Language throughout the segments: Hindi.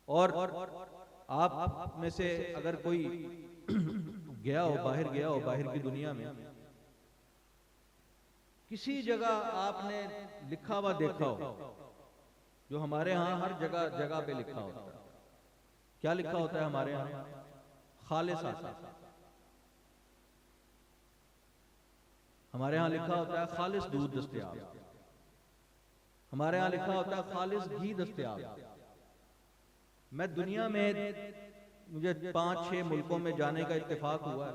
और आप में से अगर कोई गया हो, बाहर की दुनिया में, किसी जगह आपने लिखा हुआ देखा हो, जो हमारे यहाँ हर जगह जगह पे लिखा होता है। क्या लिखा होता है हमारे यहाँ? खालिस आटा। हमारे यहाँ लिखा होता है खालिस दूध दस्तयाब। हमारे यहाँ लिखा होता है खालिस घी दस्तयाब। मैं दुनिया में, मुझे 5-6 मुल्कों में जाने का इत्तेफाक हुआ है,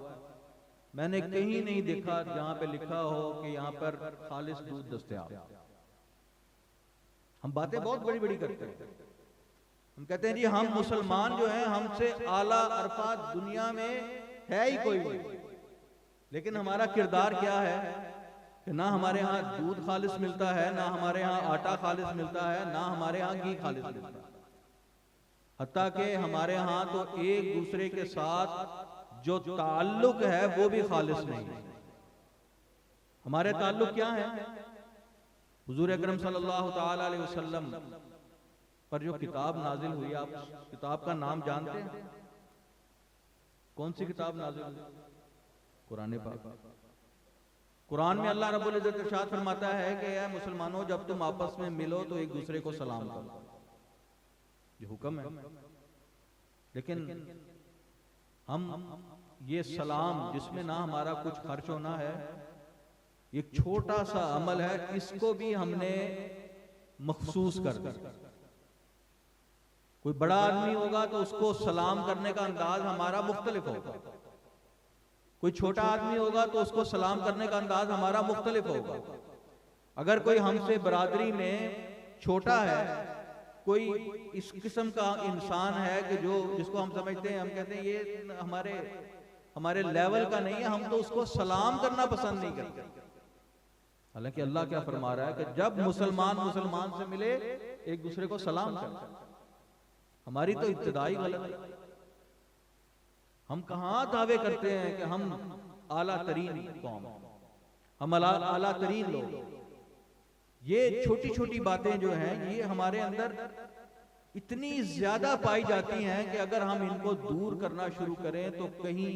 मैंने कहीं नहीं देखा जहां पे लिखा हो कि यहाँ पर खालिस दूध दस्तयाब। हम बातें बहुत बड़ी बड़ी करते हैं। हम कहते हैं जी हम मुसलमान जो हैं, हमसे आला अरफात दुनिया में है ही कोई नहीं। लेकिन हमारा किरदार क्या है कि ना हमारे यहाँ दूध खालिस मिलता है, ना हमारे यहाँ आटा खालिस मिलता है, ना हमारे यहाँ घी खालिस मिलता है। हत्ता कि हमारे यहाँ तो एक दूसरे के साथ जो ताल्लुक है वो भी खालिस नहीं है। हमारे ताल्लुक क्या है? हुजूर अकरम सल्लल्लाहु ताला अलैहि वसल्लम पर जो किताब नाजिल हुई, आप किताब का नाम जानते हैं? कौन सी किताब नाजिल हुई? कुरान पाक। कुरान में अल्लाह रब्बुल इज्जत इरशाद फरमाता है कि ऐ मुसलमानों, जब तुम आपस में मिलो तो एक दूसरे को सलाम करो। ये हुक्म है। लेकिन हम ये सलाम, जिसमें ना हमारा कुछ खर्च होना है, एक छोटा सा अमल है, इसको भी हमने मखसूस कर दिया। कोई बड़ा आदमी होगा तो उसको सलाम करने का अंदाज हमारा मुख्तलिफ होगा। कोई छोटा आदमी होगा तो उसको सलाम करने का अंदाज हमारा मुख्तलिफ होगा। अगर कोई हमसे बरादरी में छोटा है, कोई इस किस्म का इंसान है कि जिसको हम समझते हैं, हम कहते हैं ये हमारे लेवल का नहीं है, हम तो उसको सलाम करना पसंद नहीं करते। हालांकि अल्लाह क्या फरमा रहा है कि जब मुसलमान मुसलमान से मिले एक दूसरे को सलाम कर। हमारी तो इब्तिदाई गलत है। हम कहाँ दावे करते हैं कि हम आला तरीन कौम, हम आला तरीन लोग। ये छोटी छोटी बातें जो हैं, ये हमारे अंदर इतनी ज्यादा पाई जाती हैं कि अगर हम इनको दूर करना शुरू करें तो कहीं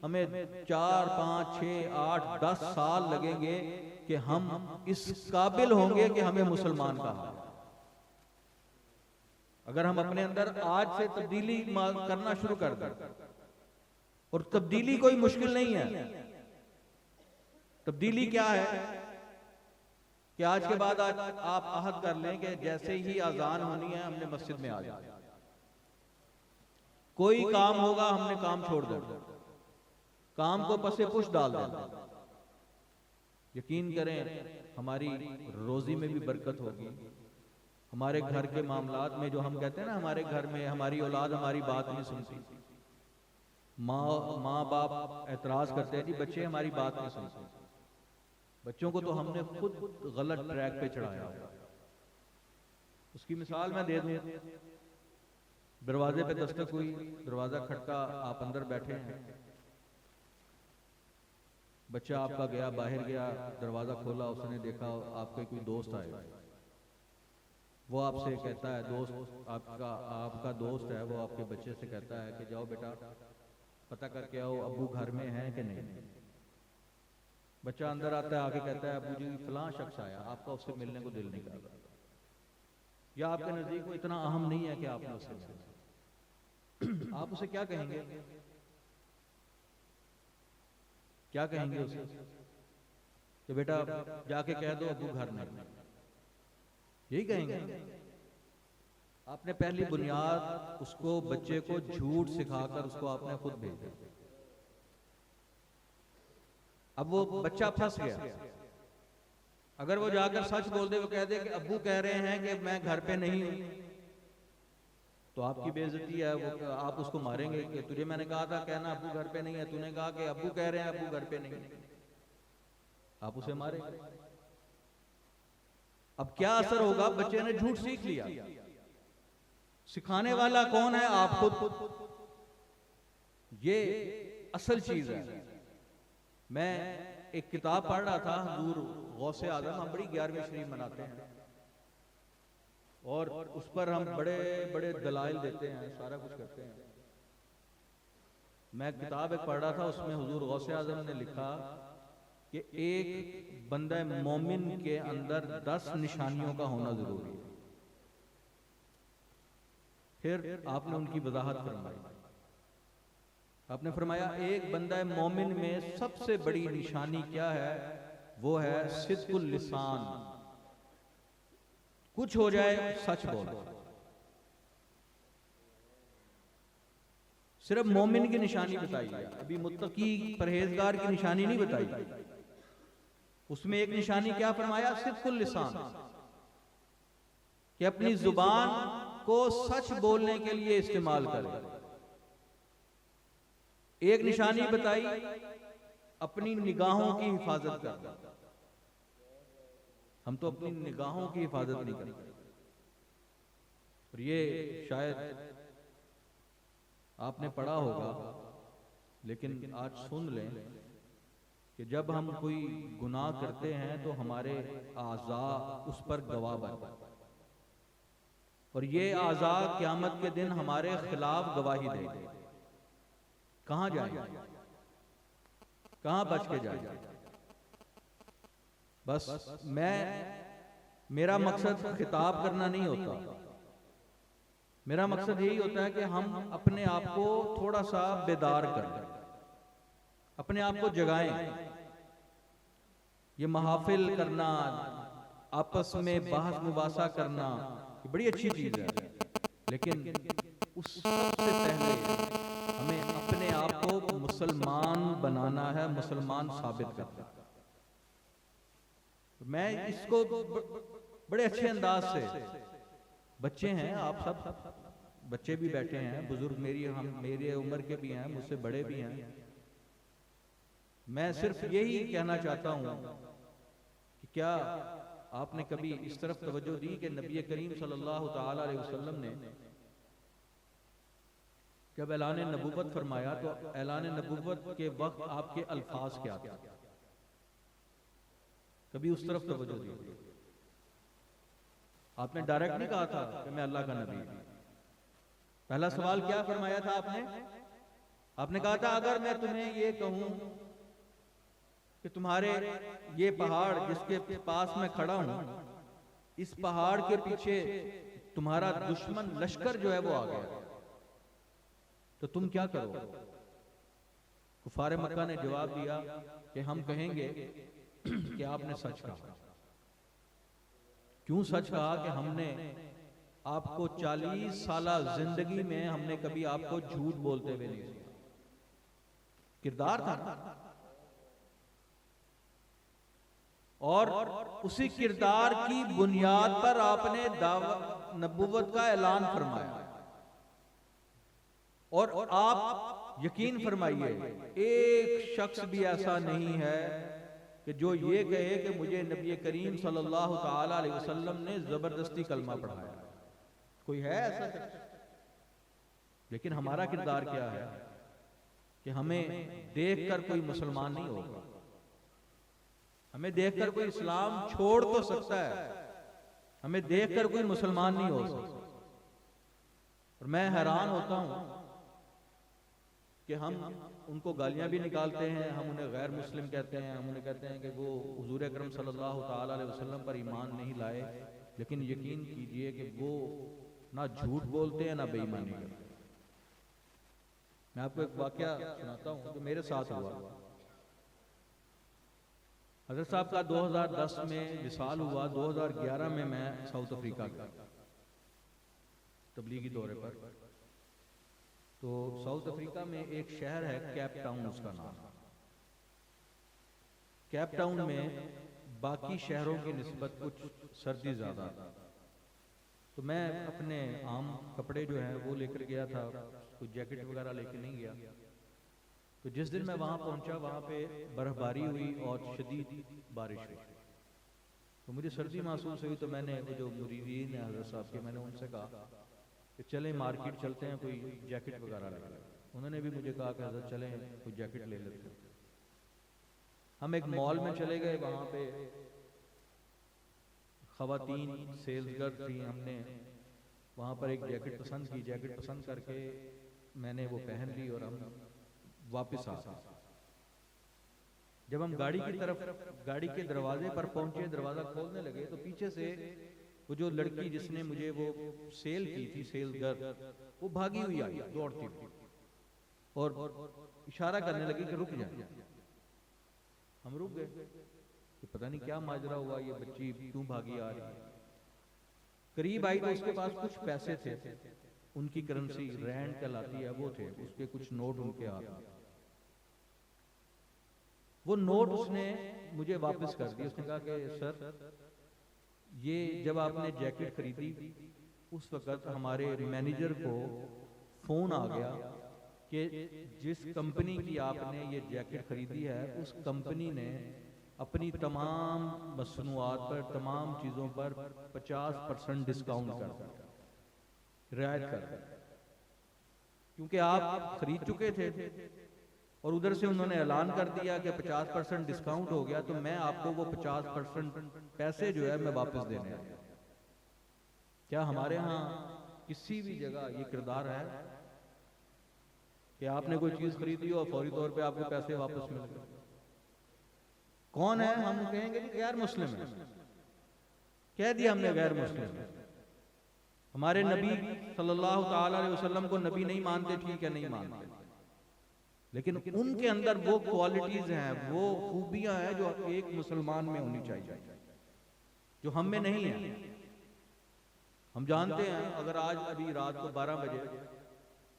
हमें 4, 5, 6, 8, 10 साल लगेंगे कि हम इस काबिल होंगे कि हमें मुसलमान कहा। अगर हम अपने अंदर आज से तब्दीली करना शुरू कर दें, और तब्दीली कोई मुश्किल नहीं है। तब्दीली क्या है कि आज के बाद आप अहद कर लें कि जैसे ही अजान होनी है हमने मस्जिद में आ जाए। कोई काम होगा हमने काम छोड़ देना, काम को पसे पुश डाल देना। यकीन करें हमारी रोजी में भी बरकत होगी। हमारे घर के मामलात में, जो हम कहते हैं ना, हमारे घर में हमारी औलाद हमारी बात नहीं सुनती, माँ बाप एतराज करते हैं जी बच्चे हमारी बात नहीं सुनते। बच्चों को तो हमने खुद गलत ट्रैक पे चढ़ाया। उसकी मिसाल मैं दे दूं। दरवाजे पे दस्तक हुई, दरवाजा खटका, आप अंदर बैठे हैं, बच्चा आपका गया, बाहर गया, दरवाजा खोला, उसने देखा आपके कोई दोस्त आए। वो आपसे कहता है, दोस्त आपका दोस्त है, वो आपके बच्चे से कहता है कि जाओ बेटा पता करके आओ अब्बू घर में हैं कि नहीं। बच्चा अंदर आता है, आके कहता है अब्बू जी फलां शख्स आया, आपका उससे मिलने को दिल नहीं कर रहा, या आपके नजदीक वो इतना अहम नहीं है कि आपने उससे मिलना। आप उसे क्या कहेंगे? क्या कहेंगे उसे कि बेटा जाके कह दो अब्बू घर में, यही कहेंगे? आपने पहली बुनियाद उसको, बच्चे को झूठ सिखाकर उसको आपने खुद भेज दिया। अब वो बच्चा फंस गया। अगर वो जाकर सच बोल दे, वो कह दे कि अब्बू कह रहे हैं कि मैं घर पे नहीं हूं, तो आपकी बेइज्जती है। वो आप उसको मारेंगे कि तुझे मैंने कहा था कहना अब्बू घर पे नहीं है, तूने कहा कि अब्बू कह रहे हैं अब्बू घर पे नहीं है, आप उसे मारेंगे। अब क्या असर होगा? बच्चे ने झूठ सीख लिया। सिखाने वाला कौन है? आप खुद। ये असल चीज है। मैं एक किताब पढ़ रहा था, हुजूर गौसे आजम, हम बड़ी 11वीं शरीफ मनाते हैं, और उस पर हम बड़े बड़े दलाइल देते हैं, सारा कुछ करते हैं। मैं किताब एक पढ़ रहा था, उसमें हुजूर गौसे आजम ने लिखा कि एक बंदा मोमिन के अंदर 10 निशानियों का होना जरूरी है। फिर आपने उनकी वजाहत फरमाई। आपने फरमाया एक बंदा मोमिन में सबसे बड़ी निशानी क्या है? वो है सिद्कुल लिसान, कुछ हो जाए सच बोल। सिर्फ मोमिन की निशानी बताई है, अभी मुत्तकी परहेजगार की निशानी नहीं बताई। उसमें एक निशानी क्या फरमाया? सिद्कुल लिसान, कि अपनी जुबान को सच बोलने के लिए इस्तेमाल करें। एक निशानी बताई अपनी निगाहों की हिफाजत करना। हम तो अपनी निगाहों की हिफाजत नहीं करते, और ये शायद आपने पढ़ा होगा, लेकिन आज सुन लें कि जब हम कोई गुनाह करते हैं तो हमारे आज़ा उस पर गवाह बनते हैं, और ये आज़ा क़यामत के दिन हमारे खिलाफ गवाही देंगे। कहां जाएंगे? कहां बच के जाएंगे? बस मेरा मकसद खिताब करना नहीं होता। मेरा मकसद यही होता है कि हम अपने आप को थोड़ा सा बेदार करें, अपने आप को जगाएं। ये महफिल करना, आपस में बहस मुबासा करना, ये बड़ी अच्छी चीज है, लेकिन उस सबसे पहले हमें अपने आप को मुसलमान बनाना है, मुसलमान साबित करना। मैं इसको बड़े अच्छे अंदाज से, बच्चे हैं आप सब, बच्चे भी बैठे हैं, बुजुर्ग मेरे उम्र के भी हैं, मुझसे बड़े भी हैं। मैं सिर्फ यही कहना चाहता हूं कि क्या आपने कभी इस तरफ तवज्जो दी कि नबी करीम सल्लल्लाहु ताला अलैहि वसल्लम ने जब ऐलान नबूवत फरमाया तो ऐलान नबूवत के वक्त आपके अल्फाज क्या थे? कभी उस तरफ तवज्जो दी? आपने डायरेक्ट नहीं कहा था कि मैं अल्लाह का नबी हूं। पहला सवाल क्या फरमाया था आपने? आपने कहा था अगर मैं तुम्हें ये कहूं कि तुम्हारे ये पहाड़ जिसके पास मैं खड़ा हूं, इस पहाड़ के पीछे तुम्हारा दुश्मन लश्कर जो है वो आ गया, तो तुम क्या करोगे? कुफारे मक्का ने जवाब दिया कि हम कहेंगे कि आपने सच कहा। क्यों सच कहा? कि हमने आपको 40 साल जिंदगी में हमने कभी आपको झूठ बोलते हुए नहीं सुना। किरदार था ना, और उसी किरदार की बुनियाद पर आपने नबूवत का ऐलान फरमाया। और आप यकीन फरमाइए, एक शख्स भी ऐसा नहीं है कि जो ये कहे कि मुझे नबी करीम सल्लल्लाहु ताला अलैहि वसल्लम ने जबरदस्ती कलमा पढ़ाया। कोई है ऐसा शख्स? लेकिन हमारा किरदार क्या है कि हमें देखकर कोई मुसलमान नहीं होगा, हमें देखकर कोई इस्लाम छोड़ तो सकता है, हमें देखकर कोई मुसलमान नहीं हो सकता। और मैं हैरान होता हूं कि हम उनको गालियां भी निकालते हैं, हम उन्हें गैर मुस्लिम कहते हैं, हम उन्हें कहते हैं कि वो हुजूर अकरम सल्लल्लाहु ताला अलैहि वसल्लम पर ईमान नहीं लाए, लेकिन यकीन कीजिए कि वो ना झूठ बोलते हैं ना बेईमानी करते। मैं आपको एक वाकया सुनाता हूं जो मेरे साथ हुआ। हजरत साहब का 2010 में विसाल हुआ, 2011 में मैं साउथ अफ्रीका गया तबलीगी दौरे पर। तो साउथ अफ्रीका में एक शहर है केप टाउन, उसका नाम। केप टाउन में बाकी शहरों की निस्बत कुछ सर्दी ज्यादा, तो मैं अपने आम कपड़े जो हैं वो लेकर गया था, कुछ जैकेट वगैरह लेकर नहीं गया। तो जिस दिन मैं वहां पहुंचा वहां पे बर्फबारी हुई और शदीद बारिश हुई, तो मुझे सर्दी महसूस हुई। तो मैंने वो जो मुरीदीन है हज़रत साहब के, मैंने उनसे कहा कि चलें मार्केट चलते हैं, कोई जैकेट वगैरह ले लें। उन्होंने भी मुझे कहा कि हज़रत चलें कोई जैकेट ले लेते हैं। हम एक मॉल में चले गए, वहां पे ख़वातीन सेल्स गर्ल थी। हमने वहाँ पर एक जैकेट पसंद की, जैकेट पसंद करके मैंने वो पहन ली और हम वापस आ गए। जब हम गाड़ी की तरफ, गाड़ी के दरवाजे पर पहुंचे, दरवाजा खोलने लगे तो पीछे से वो जो लड़की जिसने मुझे वो सेल की थी, सेल्स गर्ल, वो भागी हुई आई दौड़ती हुई और इशारा करने लगी कि रुक जाए। हम रुक गए कि पता नहीं क्या माजरा हुआ, ये बच्ची क्यों भागी आ रही है। करीब आई तो उसके पास कुछ पैसे थे, उनकी करेंसी रैंड कहलाती है वो थे, उसके कुछ नोट उनके हाथ में। वो नोट उसने मुझे वापस कर दिए। उसने कहा कि सर, ये जब आपने जैकेट खरीदी उस वक्त हमारे मैनेजर को फोन आ गया कि जिस कंपनी की आपने ये जैकेट खरीदी है उस कंपनी ने अपनी तमाम मसनूआत पर, तमाम चीज़ों पर 50% डिस्काउंट कर दिया, रियायत कर दी, क्योंकि आप खरीद चुके थे और उधर से उन्होंने ऐलान कर दिया कि 50% डिस्काउंट हो गया, तो मैं आपको वो 50% पैसे जो है मैं वापस देने आया। क्या हमारे यहाँ किसी भी जगह ये किरदार है कि आपने कोई चीज खरीदी हो और फौरी तौर पे आपको पैसे वापस मिल गए? कौन है? हम कहेंगे कि गैर मुस्लिम है। कह दिया हमने गैर मुस्लिम है। हमारे नबी सल्लल्लाहु ताला अलैहि वसल्लम को नबी नहीं मानते, ठीक है, नहीं मानते, लेकिन उनके अंदर वो क्वालिटीज हैं, वो खूबियां हैं जो एक मुसलमान में होनी चाहिए, जो हम में नहीं है। हम जानते हैं अगर आज अभी रात को 12 बजे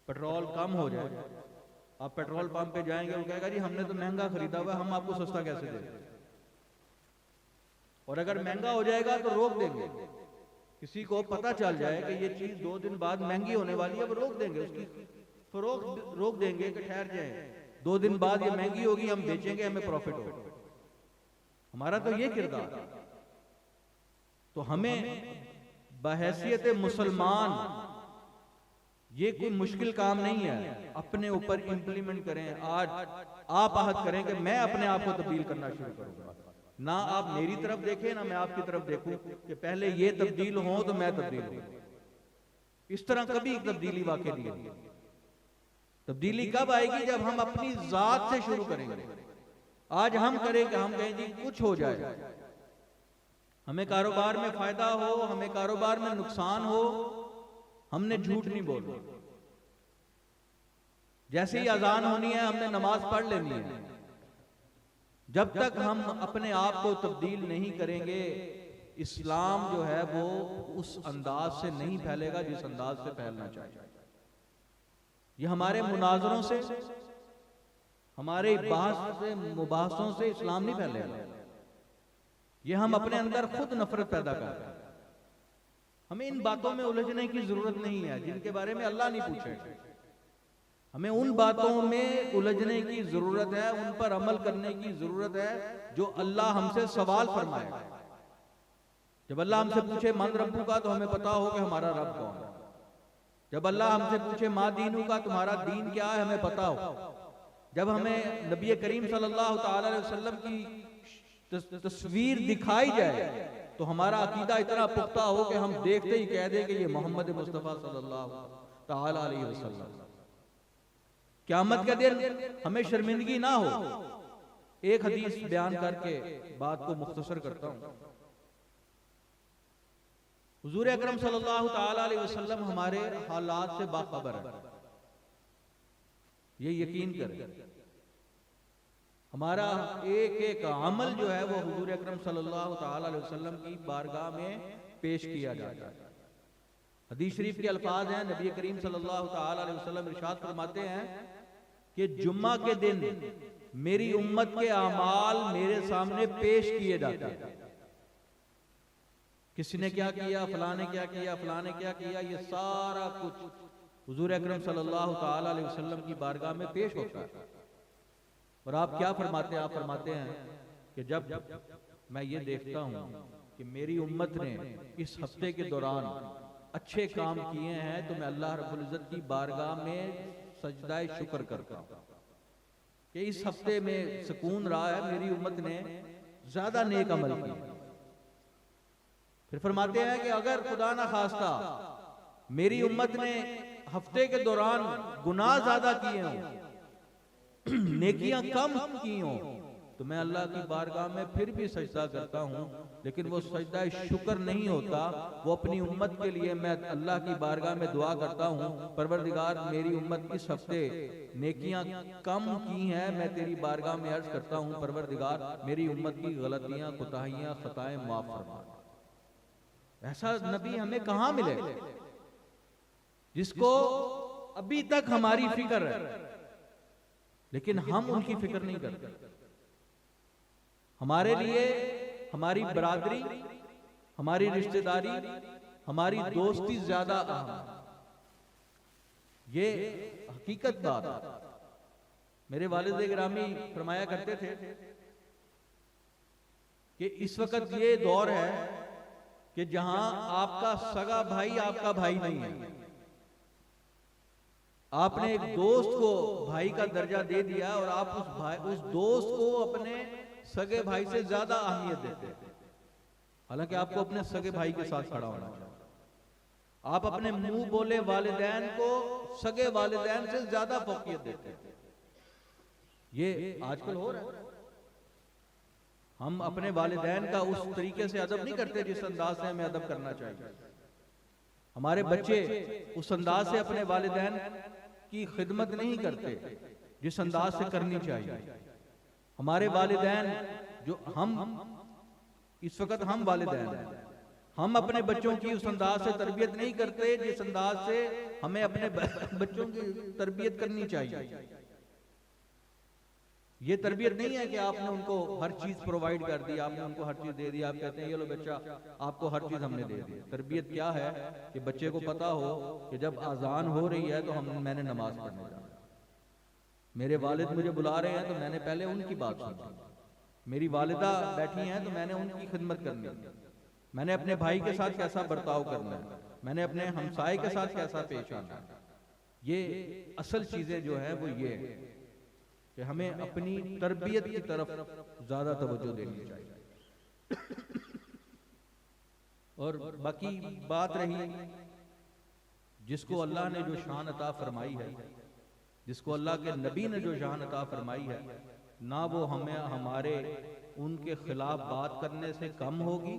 पेट्रोल कम हो जाए, आप पेट्रोल पंप पे जाएंगे, वो कहेगा जी हमने तो महंगा खरीदा हुआ है, हम आपको सस्ता कैसे दें? और अगर महंगा हो जाएगा तो रोक देंगे। किसी को पता चल जाए कि ये चीज 2 दिन बाद महंगी होने वाली है, वो रोक देंगे, उसकी फरोख्त रोक देंगे कि ठहर जाए, 2 दिन बाद ये महंगी होगी, हम बेचेंगे, हमें प्रॉफिट होगा। हमारा तो ये किरदार। तो हमें बहैसियत मुसलमान ये कोई मुश्किल काम नहीं है, अपने ऊपर इंप्लीमेंट करें। आज आप आहद करें कि मैं अपने आप को तब्दील करना शुरू करूंगा, ना आप मेरी तरफ देखें ना मैं आपकी तरफ देखूं कि पहले ये तब्दील हो तो मैं तब्दील हूं। इस तरह कभी तब्दीली वाकई नहीं है। तब्दीली कब आएगी? जब हम अपनी जात से शुरू करेंगे। आज हम करेंगे, हम कहें जी कुछ हो जाए, हमें कारोबार में फायदा हो, हमें कारोबार में नुकसान हो, हमने झूठ नहीं बोलना। जैसे ही अजान होनी है हमने नमाज पढ़ लेनी है। जब तक हम अपने आप को तब्दील नहीं करेंगे, इस्लाम जो है वो उस अंदाज से नहीं फैलेगा जिस अंदाज से फैलना चाहिए। ये हमारे मुनाजरों से, हमारे बहस से, मुबाहसों से इस्लाम नहीं फैलेगा। ये हम अपने अंदर खुद नफरत पैदा करते हैं। हमें इन बातों में उलझने की जरूरत नहीं है जिनके बारे में अल्लाह नहीं पूछेगा। हमें उन बातों में उलझने की जरूरत है, उन पर अमल करने की जरूरत है जो अल्लाह हमसे सवाल फरमाएगा। जब अल्लाह हमसे पूछे मन रब्बू का, तो हमें पता हो कि हमारा रब कौन है। जब अल्लाह हमसे पूछे मा दीनू का, तुम्हारा दीन क्या है, हमें पता हो। जब हमें नबी करीम सल्लल्लाहु ताला अलैहि वसल्लम की तस्वीर दिखाई जाए तो हमारा अकीदा इतना पुख्ता हो कि हम देखते ही कह दें कि ये मोहम्मद मुस्तफ़ा सल्लल्लाहु ताला अलैहि वसल्लम। क़यामत के दिन हमें शर्मिंदगी ना हो। एक हदीस बयान करके बात को मुख्तसर करता हूं। हुजूर अकरम सल्लल्लाहु ताला अलैहि वसल्लम हमारे हालात से बाखबर है, ये यकीन करें। हमारा एक एक अमल जो है वो हुजूर अकरम सल्लल्लाहु ताला अलैहि वसल्लम की बारगाह में पेश किया जाता है। हदीस शरीफ के अल्फाज हैं, नबी करीम सल्लल्लाहु ताला अलैहि वसल्लम इरशाद फरमाते हैं कि जुम्मा के दिन मेरी उम्मत के अमाल मेरे सामने पेश किए जाते हैं। किसी ने क्या किया, फलाने क्या किया, फलाने क्या किया, ये सारा कुछ हुजूर अकरम सल्लल्लाहु ताला अलैहि वसल्लम की बारगाह में पेश होता है। और आप क्या फरमाते हैं? आप फरमाते हैं कि जब मैं ये देखता हूं कि मेरी उम्मत ने इस हफ्ते के दौरान अच्छे काम किए हैं तो मैं अल्लाह रब्बुल इज्जत की बारगाह में सजदाए शुक्र करता हूं कि इस हफ्ते में सुकून रहा है, मेरी उम्मत ने ज्यादा नेक अमल किया। फिर फरमाते हैं कि अगर खुदा ना खास्ता मेरी उम्मत ने हफ्ते के दौरान गुनाह ज्यादा किए हों, नेकियां कम की हों, तो मैं अल्लाह की बारगाह में फिर भी सजदा करता हूं, लेकिन वो सजदा शुक्र नहीं होता। वो अपनी उम्मत के लिए मैं अल्लाह की बारगाह में दुआ करता हूं, परवरदिगार मेरी उम्मत इस हफ्ते नेकियां कम की हैं, मैं तेरी बारगाह में अर्ज करता हूं परवरदिगार मेरी उम्मत की गलतियां, कोताहियां, खताएं माफ फरमा। ऐसा नबी हमें कहां मिले जिसको अभी तक हमारी फिक्र है, लेकिन हम उनकी फिक्र नहीं करते। हमारे लिए हमारी बरादरी, हमारी रिश्तेदारी, हमारी दोस्ती ज्यादा अहम है। ये हकीकत बात है। मेरे वालिद गिरामी फरमाया करते थे कि इस वक्त ये दौर है कि जहां आपका सगा भाई आपका भाई नहीं है। आपने एक दोस्त को भाई का दर्जा दे दिया और आप उस दोस्त को अपने सगे भाई से ज्यादा अहमियत देते हैं, हालांकि आपको अपने सगे भाई के साथ खड़ा होना चाहिए। आप अपने मुंह बोले वालिदैन को सगे वालिदैन से ज्यादा फौकियत देते हैं। ये आजकल हो रहा है। हम अपने वालिदैन का उस तरीके से अदब नहीं करते जिस अंदाज से हमें अदब करना चाहिए। हमारे बच्चे उस अंदाज से अपने वालिदैन की खिदमत नहीं करते जिस अंदाज से करनी चाहिए। हमारे वालिदैन जो हम इस वक्त हम वालिदैन हैं, हम अपने बच्चों की उस अंदाज से तरबियत नहीं करते जिस अंदाज से हमें अपने बच्चों की तरबियत करनी चाहिए। ये तरबियत नहीं है कि आपने उनको हर चीज प्रोवाइड कर दी, आपने उनको हर चीज दे दी, आप कहते हैं ये लो बच्चा आपको हर चीज हमने दे दी। तरबियत क्या है कि बच्चे को पता हो कि जब आजान हो रही है तो मैंने नमाज पढ़ने जाना, मेरे वालिद मुझे बुला रहे हैं तो मैंने पहले उनकी बात सुनी, मेरी वालिदा बैठी हैं तो मैंने उनकी खिदमत करनी है, मैंने अपने भाई के साथ कैसा बर्ताव करना है, मैंने अपने हमसाये के साथ कैसा पेश आना है। ये असल चीजें जो है वो ये है कि हमें अपनी तरबियत की तरफ ज्यादा तवज्जो देनी चाहिए। और बाकी बात रही जिसको अल्लाह ने जो शान अता फरमाई है, जिसको अल्लाह के नबी ने जो शान अता फरमाई है, ना वो हमें हमारे उनके खिलाफ बात करने से कम होगी,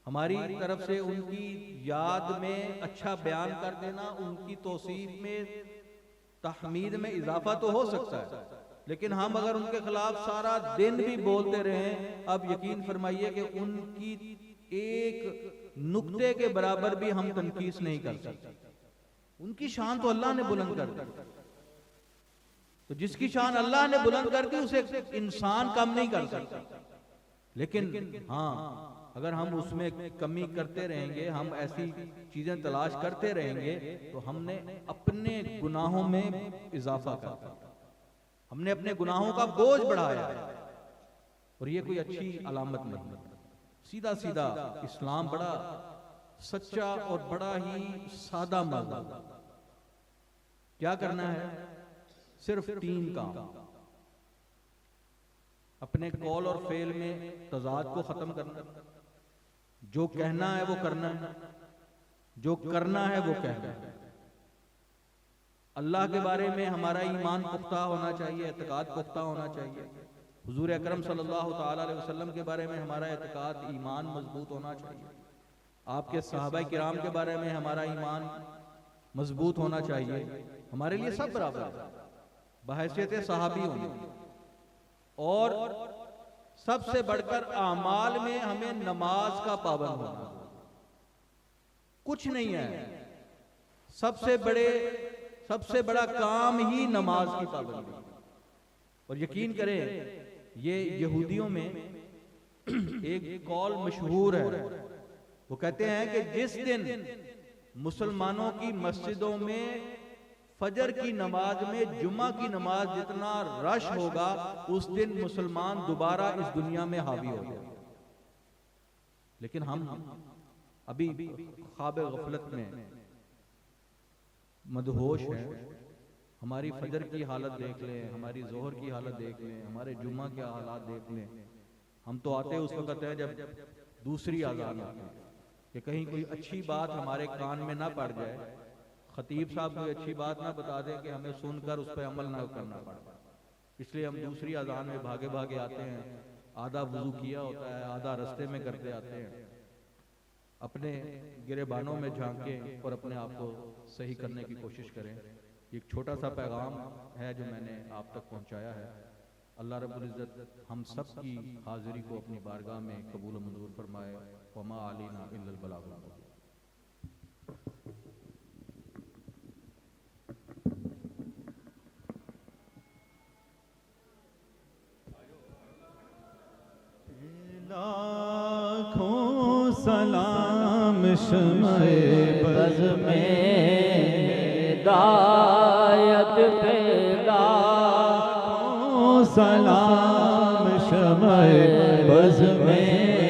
हमारी तरफ से उनकी याद में अच्छा बयान कर देना, उनकी तौसीफ में तहमीद में इजाफा तो हो सकता है, लेकिन हम अगर उनके खिलाफ सारा दिन भी बोलते रहें, अब यकीन फरमाइए कि उनकी एक नुक्ते के बराबर भी हम तनकीस नहीं कर सकते। उनकी शान तो अल्लाह ने बुलंद कर दी, तो जिसकी शान अल्लाह ने बुलंद कर दी उसे इंसान कम नहीं कर सकता। लेकिन हाँ, अगर हम उसमें कमी करते रहेंगे, हम ऐसी चीजें तलाश करते रहेंगे, तो हमने अपने गुनाहों में इजाफा कर दिया, हमने अपने गुनाहों का बोझ बढ़ाया है, और ये कोई अच्छी अलामत नहीं। सीधा सीधा इस्लाम बड़ा सच्चा और बड़ा ही सादा मज़हब। क्या करना है? सिर्फ 3 काम। अपने कौल और फेल में तजाद को खत्म करना, जो कहना है वो करना है, जो करना है वो कहना है। अल्लाह के बारे में हमारा ईमान पुख्ता होना चाहिए, एतकाद पुख्ता होना चाहिए। हुजूर अकरम सल्लल्लाहु ताला अलैहि वसल्लम के बारे में हमारा एतकाद ईमान मजबूत होना चाहिए। आपके सहाबा किराम के बारे में हमारा ईमान मजबूत होना चाहिए। हमारे लिए सब बराबर है बहैसियत सहाबी होने, और सबसे बढ़कर आमाल में हमें नमाज का पाबंद होना। कुछ नहीं है, सबसे बड़ा काम ही नमाज की पाबंदी। और यकीन करें, ये यहूदियों में एक कौल मशहूर है, वो कहते हैं कि जिस दिन मुसलमानों की मस्जिदों में फजर की नमाज में जुम्मा की नमाज जितना रश होगा, उस दिन मुसलमान दोबारा इस दुनिया में हावी हो गए। लेकिन हम अभी ख्वाब गफलत में मदहोश हैं। हमारी फजर की हालत देख लें, हमारी जोहर की हालत देख लें, हमारे जुम्मा के हालात देख लें। हम तो आते उस वक्त हैं जब दूसरी आज़ान होती है कि कहीं कोई अच्छी बात हमारे कान में ना पड़ जाए, खतीब साहब कोई अच्छी बात ना बता दें कि हमें सुनकर उस पर अमल ना करना पड़े। इसलिए हम दूसरी आज़ान में भागे भागे आते हैं, आधा वुज़ू किया होता है, आधा रास्ते में करते आते हैं। अपने गिरेबानों में झांकें और अपने आप को सही करने की कोशिश करें। एक छोटा सा पैगाम है जो मैंने आप तक पहुंचाया है। अल्लाह रब्बुल इज़्ज़त हम सब की हाजिरी को अपनी बारगाह में कबूल व मंजूर फरमाए। वमा अलैना इल्लल बलागुल मुबीन। लाखों सलाम शम्ए बज़ में हिदायत पे, लाखों सलाम शम्ए बज़ में